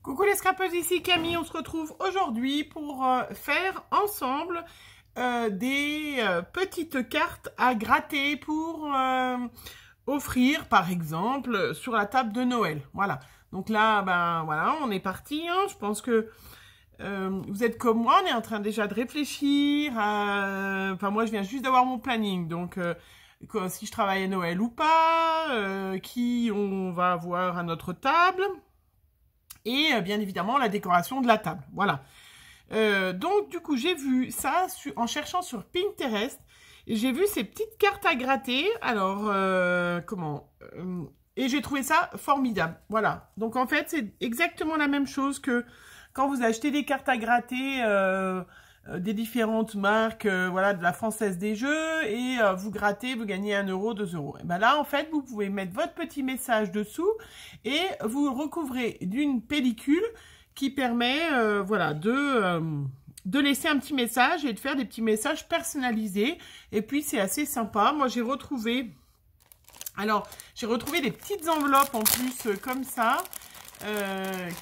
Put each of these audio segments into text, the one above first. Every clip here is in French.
Coucou les scrapeuses, ici Camille, on se retrouve aujourd'hui pour faire ensemble des petites cartes à gratter pour offrir par exemple sur la table de Noël. Voilà, donc là ben voilà, on est parti, hein. Je pense que vous êtes comme moi, on est en train déjà de réfléchir à... Enfin moi je viens juste d'avoir mon planning, donc si je travaille à Noël ou pas, qui on va avoir à notre table. Et bien évidemment la décoration de la table, voilà. Donc du coup j'ai vu ça en cherchant sur Pinterest, et j'ai vu ces petites cartes à gratter, alors et j'ai trouvé ça formidable, voilà. Donc en fait c'est exactement la même chose que quand vous achetez des cartes à gratter des différentes marques, voilà, de la Française des Jeux, et vous grattez, vous gagnez 1 euro, 2 euros. Et ben là, en fait, vous pouvez mettre votre petit message dessous et vous le recouvrez d'une pellicule qui permet, voilà, de laisser un petit message et de faire des petits messages personnalisés. Et puis, c'est assez sympa. Moi, j'ai retrouvé des petites enveloppes en plus comme ça.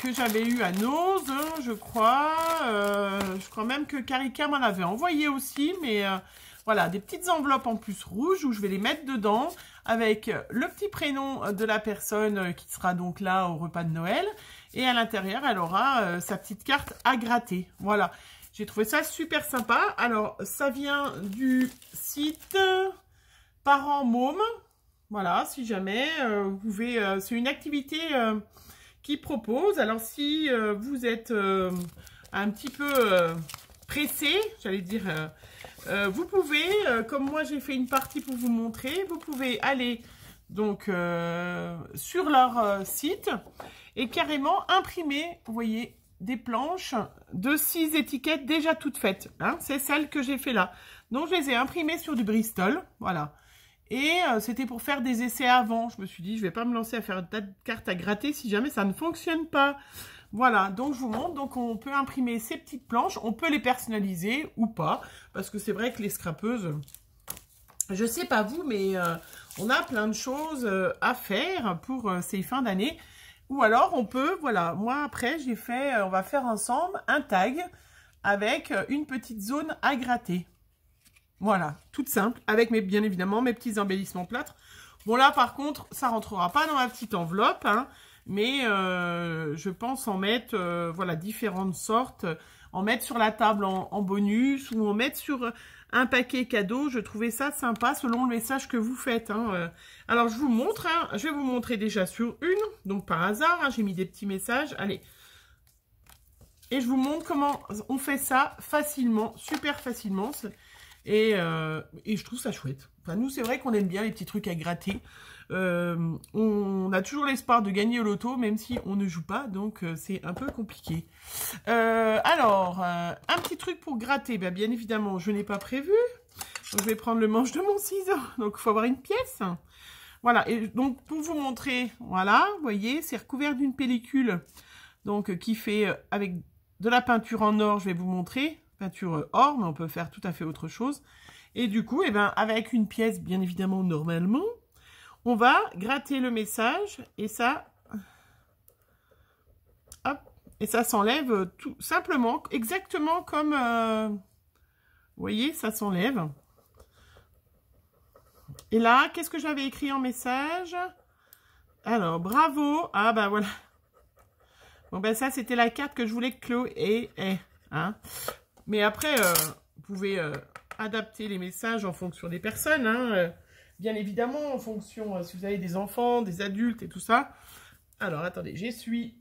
Que j'avais eu à Nose, je crois. Je crois même que Karika m'en avait envoyé aussi, mais voilà, des petites enveloppes en plus rouges où je vais les mettre dedans avec le petit prénom de la personne qui sera donc là au repas de Noël, et à l'intérieur elle aura sa petite carte à gratter. Voilà, j'ai trouvé ça super sympa. Alors ça vient du site Parents Môme. Voilà, si jamais vous pouvez, c'est une activité qui propose. Alors si vous êtes un petit peu pressé, j'allais dire, vous pouvez, comme moi j'ai fait une partie pour vous montrer, vous pouvez aller donc sur leur site et carrément imprimer, vous voyez, des planches de 6 étiquettes déjà toutes faites, hein. C'est celles que j'ai fait là. Donc je les ai imprimées sur du Bristol, voilà. Et c'était pour faire des essais avant. Je me suis dit, je vais pas me lancer à faire de cartes à gratter si jamais ça ne fonctionne pas. Voilà, donc je vous montre. Donc on peut imprimer ces petites planches. On peut les personnaliser ou pas. Parce que c'est vrai que les scrapeuses, je sais pas vous, mais on a plein de choses à faire pour ces fins d'année. Ou alors on peut, voilà, moi après j'ai fait, on va faire ensemble un tag avec une petite zone à gratter. Voilà, toute simple, avec bien évidemment mes petits embellissements plâtre. Bon là par contre, ça rentrera pas dans ma petite enveloppe, hein, mais je pense en mettre, voilà, différentes sortes, en mettre sur la table en bonus, ou en mettre sur un paquet cadeau. Je trouvais ça sympa selon le message que vous faites, hein. Alors je vous montre, hein, je vais vous montrer déjà sur une, donc par hasard, hein, j'ai mis des petits messages, allez. Et je vous montre comment on fait ça facilement, super facilement. Et je trouve ça chouette. Enfin, nous, c'est vrai qu'on aime bien les petits trucs à gratter. On a toujours l'espoir de gagner au loto, même si on ne joue pas, donc c'est un peu compliqué. Alors, un petit truc pour gratter, ben, bien évidemment, je n'ai pas prévu. Donc, je vais prendre le manche de mon ciseau. Donc, il faut avoir une pièce. Voilà, et donc, pour vous montrer, voilà, vous voyez, c'est recouvert d'une pellicule, donc qui fait avec de la peinture en or, je vais vous montrer. Peinture or, mais on peut faire tout à fait autre chose. Et du coup, eh ben, avec une pièce, bien évidemment, normalement, on va gratter le message, et ça, hop, et ça s'enlève tout simplement, exactement comme, vous voyez, ça s'enlève. Et là, qu'est-ce que j'avais écrit en message? Alors, bravo. Ah, ben voilà. Bon, ben ça, c'était la carte que je voulais que Chloé ait, hein. Mais après, vous pouvez adapter les messages en fonction des personnes, hein, bien évidemment, en fonction, si vous avez des enfants, des adultes et tout ça. Alors, attendez, j'essuie,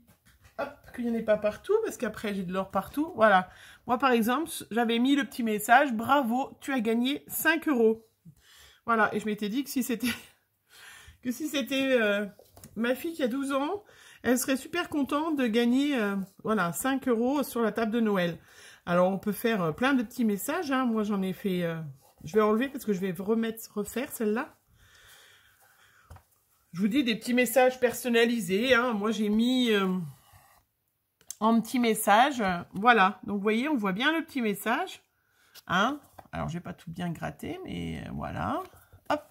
hop, qu'il n'y en ait pas partout, parce qu'après, j'ai de l'or partout. Voilà. Moi, par exemple, j'avais mis le petit message, bravo, tu as gagné 5 euros. Voilà, et je m'étais dit que si c'était ma fille qui a 12 ans, elle serait super contente de gagner, voilà, 5 euros sur la table de Noël. Alors, on peut faire plein de petits messages, hein. Moi, j'en ai fait... je vais enlever parce que je vais refaire celle-là. Je vous dis des petits messages personnalisés, hein. Moi, j'ai mis en petit message. Voilà. Donc, vous voyez, on voit bien le petit message. Hein. Alors, je n'ai pas tout bien gratté, mais voilà. Hop.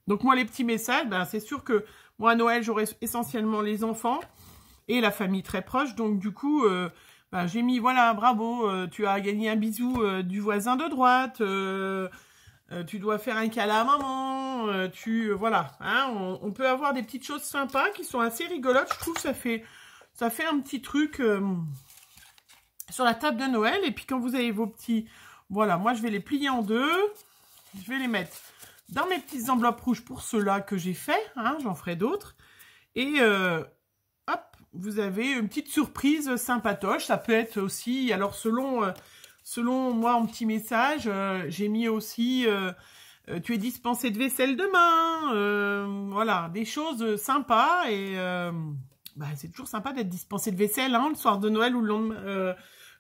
Donc moi, les petits messages, ben, c'est sûr que moi, à Noël, j'aurai essentiellement les enfants et la famille très proche. Donc du coup, ben, j'ai mis, voilà, bravo, tu as gagné un bisou du voisin de droite, tu dois faire un câlin à maman, voilà. Hein, on peut avoir des petites choses sympas qui sont assez rigolotes. Je trouve que ça fait un petit truc sur la table de Noël. Et puis quand vous avez vos petits... Voilà, moi je vais les plier en deux. Je vais les mettre dans mes petites enveloppes rouges pour ceux-là que j'ai fait. Hein, j'en ferai d'autres. Et hop, vous avez une petite surprise sympatoche. Ça peut être aussi... Alors selon moi en petit message, j'ai mis aussi... tu es dispensé de vaisselle demain. Voilà, des choses sympas. Et bah, c'est toujours sympa d'être dispensé de vaisselle hein, le soir de Noël ou le lendemain...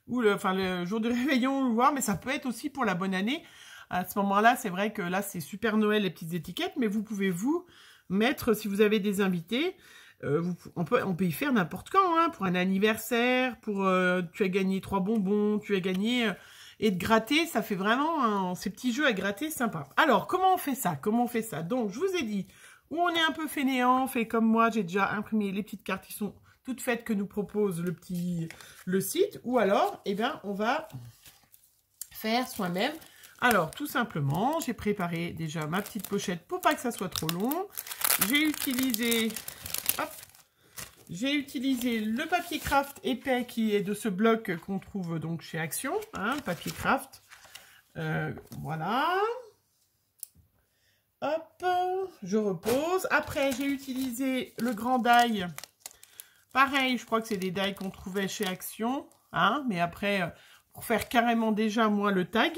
le jour du réveillon, voir, mais ça peut être aussi pour la bonne année. À ce moment-là, c'est vrai que là, c'est super Noël, les petites étiquettes, mais vous pouvez vous mettre, si vous avez des invités, on peut y faire n'importe quand, hein, pour un anniversaire, pour tu as gagné 3 bonbons, tu as gagné... et de gratter, ça fait vraiment ces petits jeux à gratter sympa. Alors, comment on fait ça? Donc, je vous ai dit, où on est un peu fainéant, fait comme moi, j'ai déjà imprimé les petites cartes qui sont... toutes faites que nous propose le site, ou alors, eh bien, on va faire soi-même. Alors, tout simplement, j'ai préparé déjà ma petite pochette pour pas que ça soit trop long. J'ai utilisé le papier craft épais qui est de ce bloc qu'on trouve donc chez Action, hein, papier craft. Voilà. Hop, je repose. Après, j'ai utilisé le grand die. Pareil, je crois que c'est des die qu'on trouvait chez Action. Hein, mais après, pour faire carrément déjà, moi, le tag.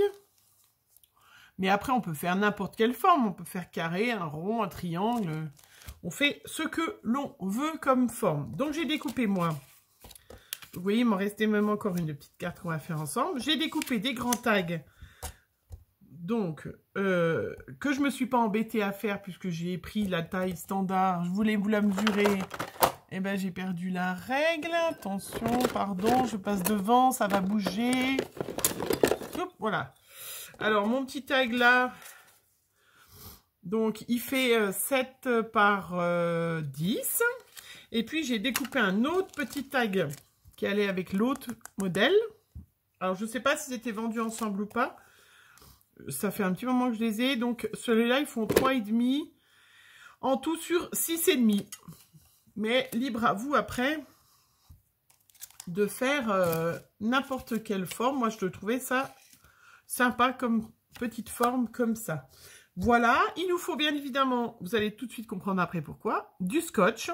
Mais après, on peut faire n'importe quelle forme. On peut faire carré, un rond, un triangle. On fait ce que l'on veut comme forme. Donc, j'ai découpé, moi. Vous voyez, il m'en restait même encore une petite carte qu'on va faire ensemble. J'ai découpé des grands tags. Donc, que je ne me suis pas embêtée à faire puisque j'ai pris la taille standard. Je voulais vous la mesurer. Eh bien, j'ai perdu la règle. Attention, pardon, je passe devant, ça va bouger. Hop, voilà. Alors, mon petit tag là, donc, il fait 7 par 10. Et puis, j'ai découpé un autre petit tag qui allait avec l'autre modèle. Alors, je ne sais pas si c'était vendu ensemble ou pas. Ça fait un petit moment que je les ai. Donc, ceux-là, ils font 3,5. En tout sur 6,5. Mais libre à vous après de faire n'importe quelle forme. Moi, je trouvais ça sympa comme petite forme comme ça. Voilà, il nous faut bien évidemment, vous allez tout de suite comprendre après pourquoi, du scotch.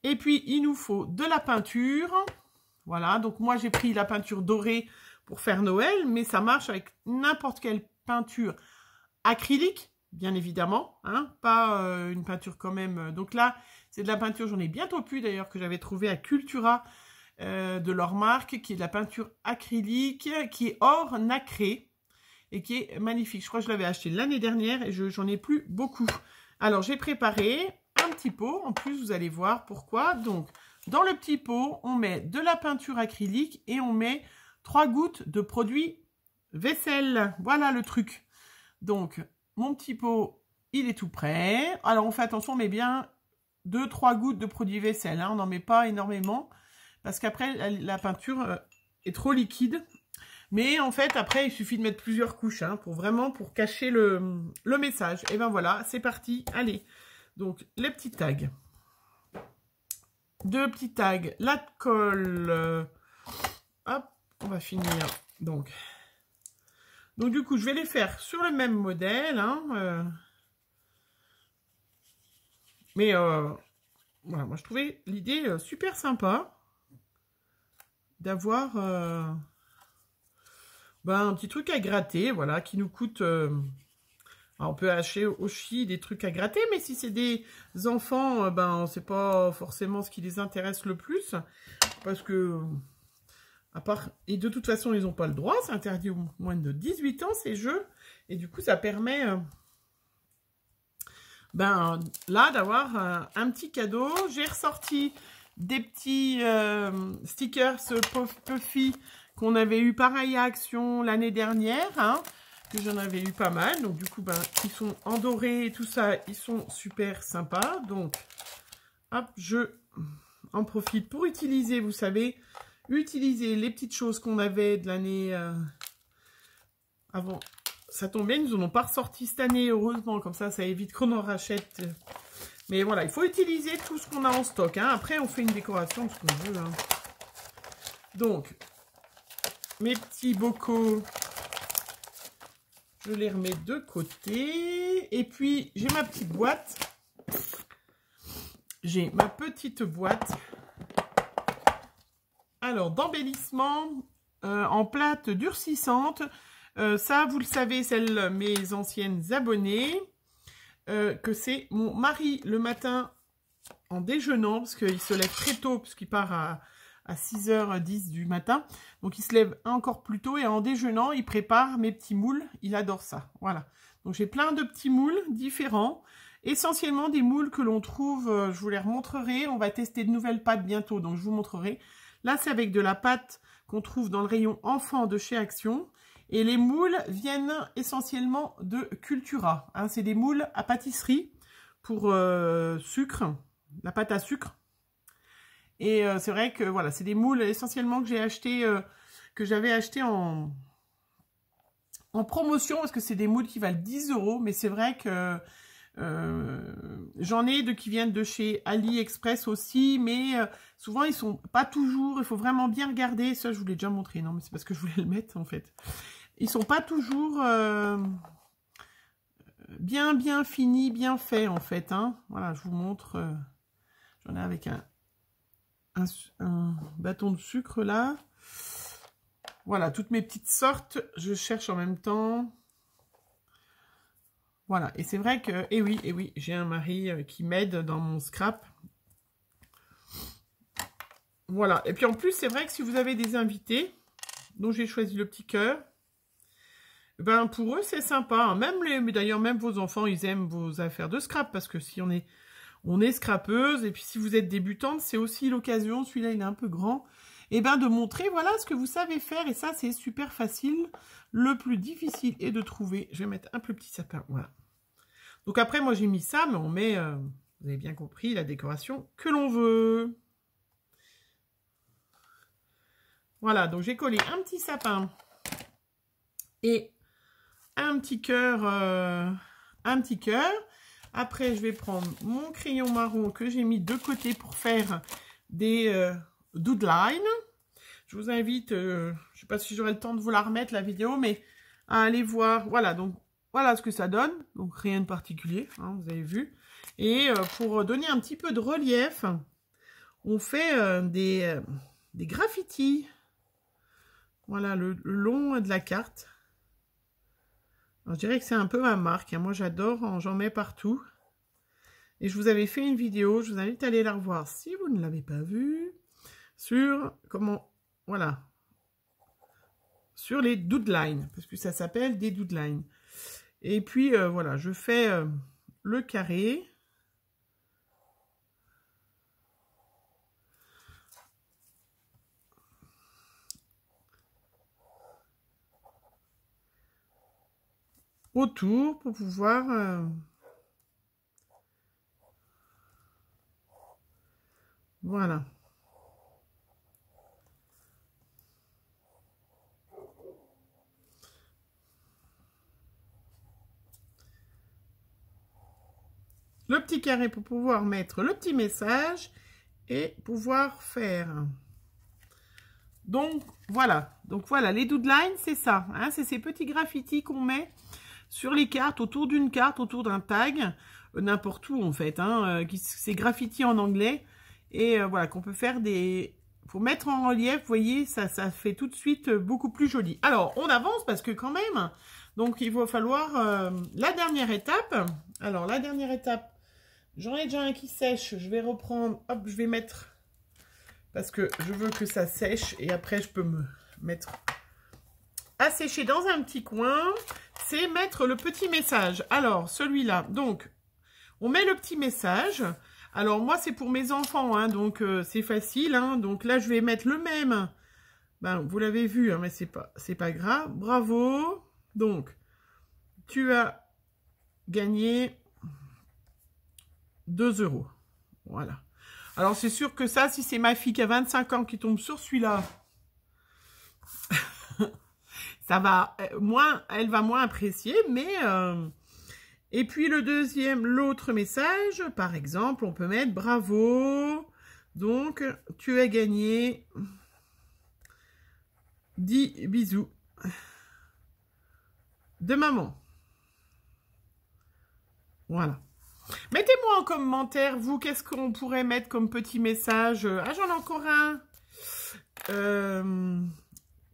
Et puis, il nous faut de la peinture. Voilà, donc moi, j'ai pris la peinture dorée pour faire Noël, mais ça marche avec n'importe quelle peinture acrylique, bien évidemment. Hein, pas une peinture quand même. Donc là, c'est de la peinture, j'en ai bientôt plus d'ailleurs, que j'avais trouvé à Cultura de leur marque, qui est de la peinture acrylique, qui est or nacré. Et qui est magnifique. Je crois que je l'avais acheté l'année dernière et j'en ai plus beaucoup. Alors, j'ai préparé un petit pot. En plus, vous allez voir pourquoi. Donc, dans le petit pot, on met de la peinture acrylique et on met 3 gouttes de produit vaisselle. Voilà le truc. Donc, mon petit pot, il est tout prêt. Alors, on fait attention, on met bien 2-3 gouttes de produit vaisselle. Hein. On n'en met pas énormément parce qu'après, la peinture est trop liquide. Mais en fait, après, il suffit de mettre plusieurs couches hein, pour cacher le message. Et ben voilà, c'est parti. Allez, donc les petits tags. 2 petits tags, la colle. Hop, on va finir. Donc du coup, je vais les faire sur le même modèle. Hein, mais voilà, moi, je trouvais l'idée super sympa d'avoir... un petit truc à gratter, voilà, qui nous coûte... on peut acheter aussi des trucs à gratter, mais si c'est des enfants, c'est pas forcément ce qui les intéresse le plus, parce que, à part... Et de toute façon, ils n'ont pas le droit, c'est interdit aux moins de 18 ans, ces jeux, et du coup, ça permet... là, d'avoir un petit cadeau. J'ai ressorti des petits stickers Puffy qu'on avait eu pareil à Action l'année dernière. Hein. que j'en avais eu pas mal. Donc du coup, ben, ils sont en doré et tout ça, ils sont super sympas. Donc, hop, je en profite pour utiliser, vous savez, utiliser les petites choses qu'on avait de l'année avant. Ça tombe bien, ils nous en ont pas ressorti cette année, heureusement, comme ça évite qu'on en rachète. Mais voilà, il faut utiliser tout ce qu'on a en stock. Hein. Après, on fait une décoration de ce qu'on veut. Hein. Donc, mes petits bocaux, je les remets de côté. Et puis, j'ai ma petite boîte. J'ai ma petite boîte. Alors, d'embellissement en plâtre durcissante. Ça, vous le savez, celles mes anciennes abonnées. Que c'est mon mari le matin en déjeunant, parce qu'il se lève très tôt, parce qu'il part à 6h10 du matin. Donc, il se lève encore plus tôt et en déjeunant, il prépare mes petits moules. Il adore ça. Voilà. Donc, j'ai plein de petits moules différents. Essentiellement des moules que l'on trouve, je vous les remontrerai. On va tester de nouvelles pâtes bientôt, donc je vous montrerai. Là, c'est avec de la pâte qu'on trouve dans le rayon enfant de chez Action. Et les moules viennent essentiellement de Cultura. Hein, c'est des moules à pâtisserie pour sucre, la pâte à sucre. Et c'est vrai que voilà, c'est des moules essentiellement que j'ai acheté, que j'avais acheté en promotion, parce que c'est des moules qui valent 10 €. Mais c'est vrai que j'en ai qui viennent de chez AliExpress aussi, mais souvent ils sont pas toujours, il faut vraiment bien regarder. Ça, je vous l'ai déjà montré, non, mais c'est parce que je voulais le mettre en fait. Ils sont pas toujours bien finis, bien faits en fait. Hein. Voilà, je vous montre. J'en ai avec un bâton de sucre là. Voilà, toutes mes petites sortes. Je cherche en même temps. Voilà, et c'est vrai que, et oui, j'ai un mari qui m'aide dans mon scrap. Voilà, et puis en plus, c'est vrai que si vous avez des invités, dont j'ai choisi le petit cœur, ben pour eux, c'est sympa. Hein. D'ailleurs, même vos enfants, ils aiment vos affaires de scrap, parce que si on est scrapeuse, et puis si vous êtes débutante, c'est aussi l'occasion, celui-là, il est un peu grand, et ben de montrer, voilà, ce que vous savez faire, et ça, c'est super facile. Le plus difficile est de trouver, je vais mettre un plus petit sapin, voilà. Donc après, moi, j'ai mis ça, mais on met, vous avez bien compris, la décoration que l'on veut. Voilà, donc j'ai collé un petit sapin et un petit cœur. Après, je vais prendre mon crayon marron que j'ai mis de côté pour faire des doodlines. Je vous invite, je ne sais pas si j'aurai le temps de vous la remettre, la vidéo, mais à aller voir. Voilà, donc voilà ce que ça donne. Donc rien de particulier, hein, vous avez vu. Et pour donner un petit peu de relief, on fait des graffitis. Voilà, le long de la carte. Alors, je dirais que c'est un peu ma marque. Hein. Moi, j'adore, j'en mets partout. Et je vous avais fait une vidéo, je vous invite à aller la revoir si vous ne l'avez pas vue, sur comment, voilà, sur les doodlines, parce que ça s'appelle des doodlines. Et puis, voilà, je fais le carré. Autour pour pouvoir voilà. Le petit carré pour pouvoir mettre le petit message et pouvoir faire. Donc voilà, les doodlines, c'est ça, hein, c'est ces petits graffitis qu'on met sur les cartes, autour d'une carte, autour d'un tag, n'importe où en fait, hein, c'est graffiti en anglais, et voilà, qu'on peut faire pour mettre en relief, vous voyez, ça fait tout de suite beaucoup plus joli. Alors, on avance parce que quand même, donc il va falloir la dernière étape. Alors, la dernière étape, j'en ai déjà un qui sèche, je vais reprendre, hop, je vais mettre... Parce que je veux que ça sèche et après je peux me mettre à sécher dans un petit coin. C'est mettre le petit message. Alors celui-là, donc on met le petit message. Alors moi c'est pour mes enfants, hein, donc c'est facile. Hein, donc là je vais mettre le même. Ben, vous l'avez vu, hein, mais c'est pas grave. Bravo. Donc tu as gagné 2 €. Voilà. Alors, c'est sûr que ça, si c'est ma fille qui a 25 ans qui tombe sur celui-là, ça va moins, elle va moins apprécier, mais... Et puis, l'autre message, par exemple, on peut mettre « Bravo ». Donc, tu as gagné 10 bisous de maman. Voilà. Mettez-moi en commentaire, vous, qu'est-ce qu'on pourrait mettre comme petit message. Ah, j'en ai encore un.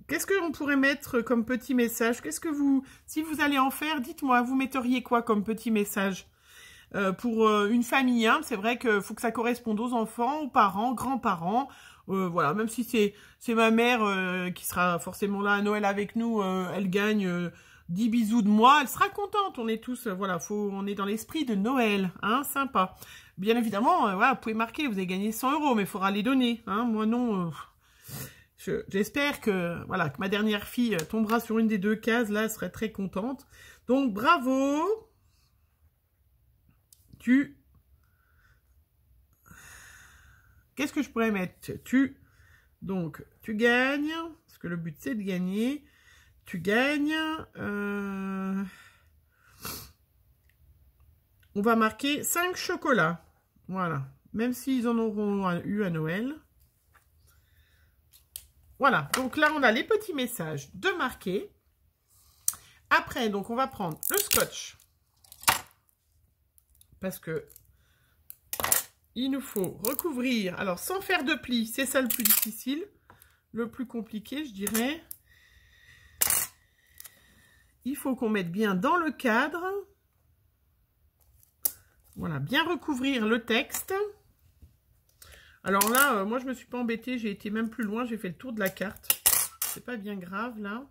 Qu'est-ce qu'on pourrait mettre comme petit message? Qu'est-ce que vous... Si vous allez en faire, dites-moi, vous metteriez quoi comme petit message pour une famille, hein? C'est vrai qu'il faut que ça corresponde aux enfants, aux parents, grands-parents. Voilà, même si c'est ma mère qui sera forcément là à Noël avec nous, elle gagne 10 bisous de moi, elle sera contente. On est tous, voilà, on est dans l'esprit de Noël, hein, sympa. Bien évidemment, voilà, vous pouvez marquer, vous avez gagné 100 €, mais il faudra les donner, hein. Moi non, j'espère que, voilà, que ma dernière fille tombera sur une des deux cases, là, elle serait très contente. Donc, bravo. Qu'est-ce que je pourrais mettre? Donc, tu gagnes, parce que le but, c'est de gagner. Tu gagnes. On va marquer 5 chocolats. Voilà. Même s'ils en auront eu à Noël. Voilà. Donc là, on a les petits messages de marquer. Après, donc, on va prendre le scotch. Parce que il nous faut recouvrir. Alors, sans faire de plis, c'est ça le plus difficile. Le plus compliqué, je dirais. Il faut qu'on mette bien dans le cadre. Voilà, bien recouvrir le texte. Alors là, moi, je ne me suis pas embêtée. J'ai été même plus loin. J'ai fait le tour de la carte. C'est pas bien grave, là.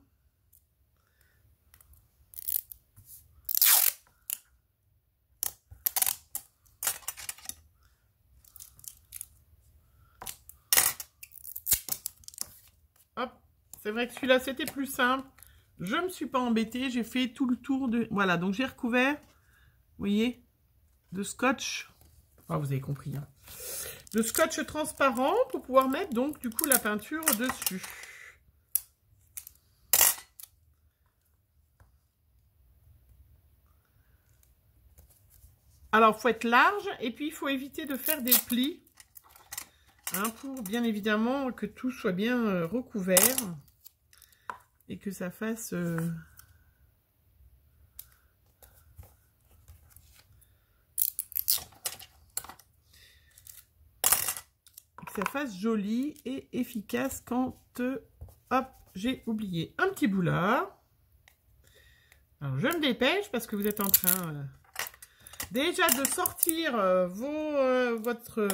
Hop, c'est vrai que celui-là, c'était plus simple. Je ne me suis pas embêtée. J'ai fait tout le tour de... Voilà, donc j'ai recouvert, vous voyez, de scotch. Ah, vous avez compris, hein. De scotch transparent pour pouvoir mettre, donc, du coup, la peinture dessus. Alors, il faut être large et puis il faut éviter de faire des plis, hein, pour bien évidemment que tout soit bien recouvert et que ça fasse joli et efficace quand hop, j'ai oublié un petit bout là. Alors, je me dépêche parce que vous êtes en train déjà de sortir votre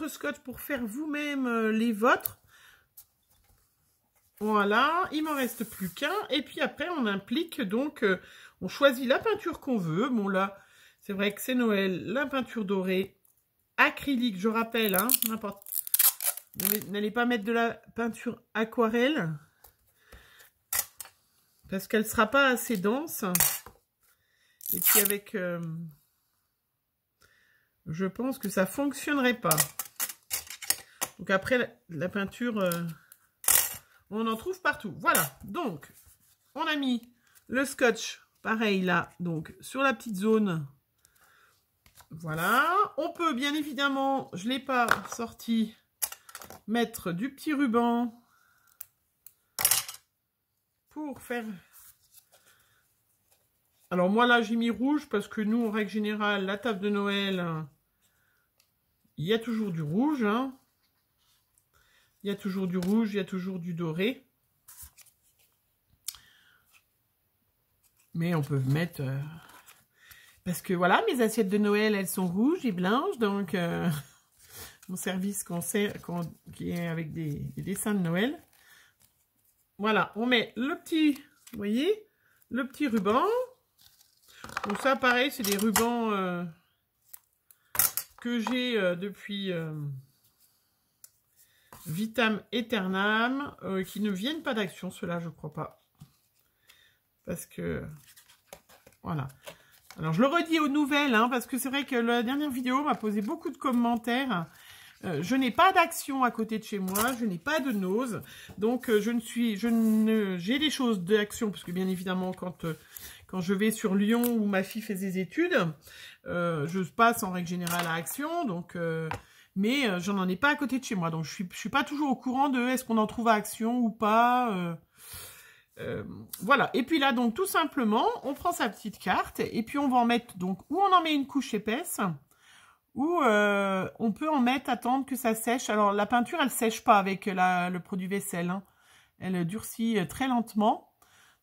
scotch pour faire vous-même les vôtres. Voilà, il m'en reste plus qu'un. Et puis après, on implique, donc, on choisit la peinture qu'on veut. Bon, là, c'est vrai que c'est Noël. La peinture dorée, acrylique, je rappelle, hein, n'importe. N'allez pas mettre de la peinture aquarelle, parce qu'elle ne sera pas assez dense. Et puis avec... je pense que ça ne fonctionnerait pas. Donc après, la peinture... on en trouve partout. Voilà. Donc, on a mis le scotch, pareil là, donc sur la petite zone. Voilà. On peut bien évidemment, je ne l'ai pas sorti, mettre du petit ruban pour faire... Alors moi là, j'ai mis rouge parce que nous, en règle générale, la table de Noël, il y a toujours du rouge, hein. Il y a toujours du rouge, il y a toujours du doré. Mais on peut mettre... parce que voilà, mes assiettes de Noël, elles sont rouges et blanches. Donc, mon service qui est avec des dessins de Noël. Voilà, on met le petit, vous voyez, le petit ruban. Donc ça, pareil, c'est des rubans que j'ai depuis... Vitam Aeternam, qui ne viennent pas d'Action, ceux-là, je crois pas. Parce que Voilà. Alors, je le redis aux nouvelles, hein, parce que c'est vrai que la dernière vidéo m'a posé beaucoup de commentaires. Je n'ai pas d'action à côté de chez moi, je n'ai pas de Nose. Donc, j'ai des choses d'action, parce que bien évidemment, quand je vais sur Lyon où ma fille fait ses études, je passe en règle générale à Action, donc, mais je n'en ai pas à côté de chez moi. Donc, je suis pas toujours au courant de est-ce qu'on en trouve à Action ou pas. Voilà. Et puis là, donc, tout simplement, on prend sa petite carte et puis on va en mettre, donc, ou on en met une couche épaisse, ou on peut en mettre, attendre que ça sèche. Alors, la peinture, elle sèche pas avec le produit vaisselle, hein. Elle durcit très lentement.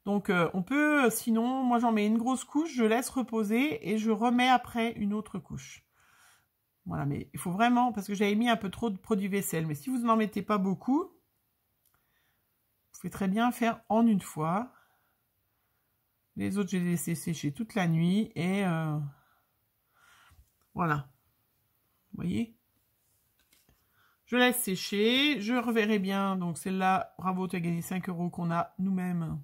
Donc, on peut, sinon, moi, j'en mets une grosse couche, je laisse reposer et je remets après une autre couche. Voilà, mais il faut vraiment, parce que j'avais mis un peu trop de produit vaisselle, mais si vous n'en mettez pas beaucoup, vous pouvez très bien faire en une fois. Les autres, j'ai laissé sécher toute la nuit et voilà. Vous voyez? Je laisse sécher, je reverrai bien. Donc, celle-là, bravo, tu as gagné 5 € qu'on a nous-mêmes.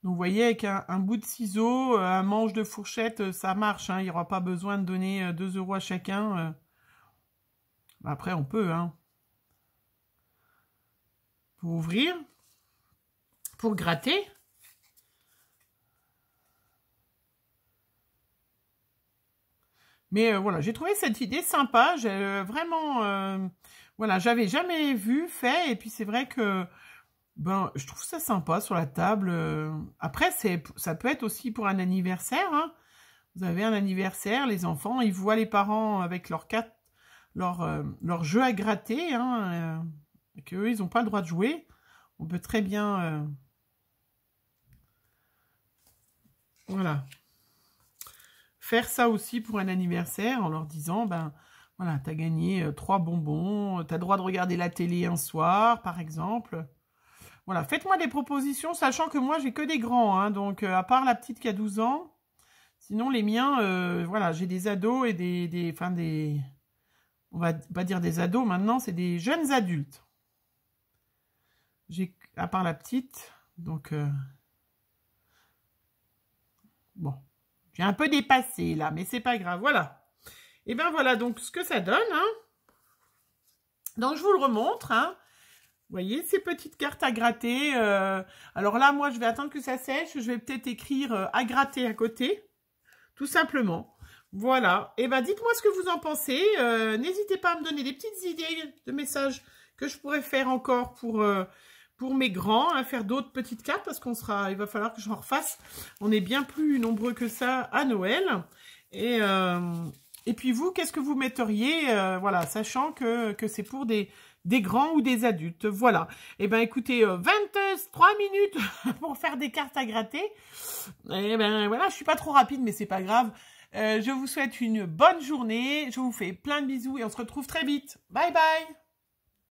Donc, vous voyez, avec un bout de ciseau, un manche de fourchette, ça marche. Hein, il n'y aura pas besoin de donner 2 € à chacun. Après, on peut. Hein. Pour ouvrir, pour gratter. Mais voilà, j'ai trouvé cette idée sympa. J'ai vraiment... voilà, j'avais jamais vu, fait. Et puis, c'est vrai que... Ben, je trouve ça sympa sur la table. Après, ça peut être aussi pour un anniversaire. Hein. Vous avez un anniversaire, les enfants, ils voient les parents avec leur jeu à gratter, hein, qu'eux, ils n'ont pas le droit de jouer. On peut très bien... voilà. Faire ça aussi pour un anniversaire en leur disant, ben, voilà, t'as gagné 3 bonbons, t'as le droit de regarder la télé un soir, par exemple. Voilà, faites-moi des propositions, sachant que moi, j'ai que des grands, hein, donc à part la petite qui a 12 ans, sinon les miens, voilà, j'ai des ados et on va pas dire des ados maintenant, c'est des jeunes adultes. J'ai, à part la petite, donc, bon, j'ai un peu dépassé là, mais c'est pas grave, voilà. Et bien voilà, donc ce que ça donne, hein. Donc je vous le remontre, hein. Vous voyez, ces petites cartes à gratter. Alors là, moi, je vais attendre que ça sèche. Je vais peut-être écrire à gratter à côté. Tout simplement. Voilà. Et ben, dites-moi ce que vous en pensez. N'hésitez pas à me donner des petites idées de messages que je pourrais faire encore pour mes grands. Hein, faire d'autres petites cartes parce il va falloir que j'en refasse. On est bien plus nombreux que ça à Noël. Et puis vous, qu'est-ce que vous metteriez voilà, sachant que c'est pour des grands ou des adultes. Voilà. Et ben écoutez, 23 minutes pour faire des cartes à gratter. Et ben voilà, je suis pas trop rapide, mais c'est pas grave. Je vous souhaite une bonne journée. Je vous fais plein de bisous et on se retrouve très vite. Bye bye.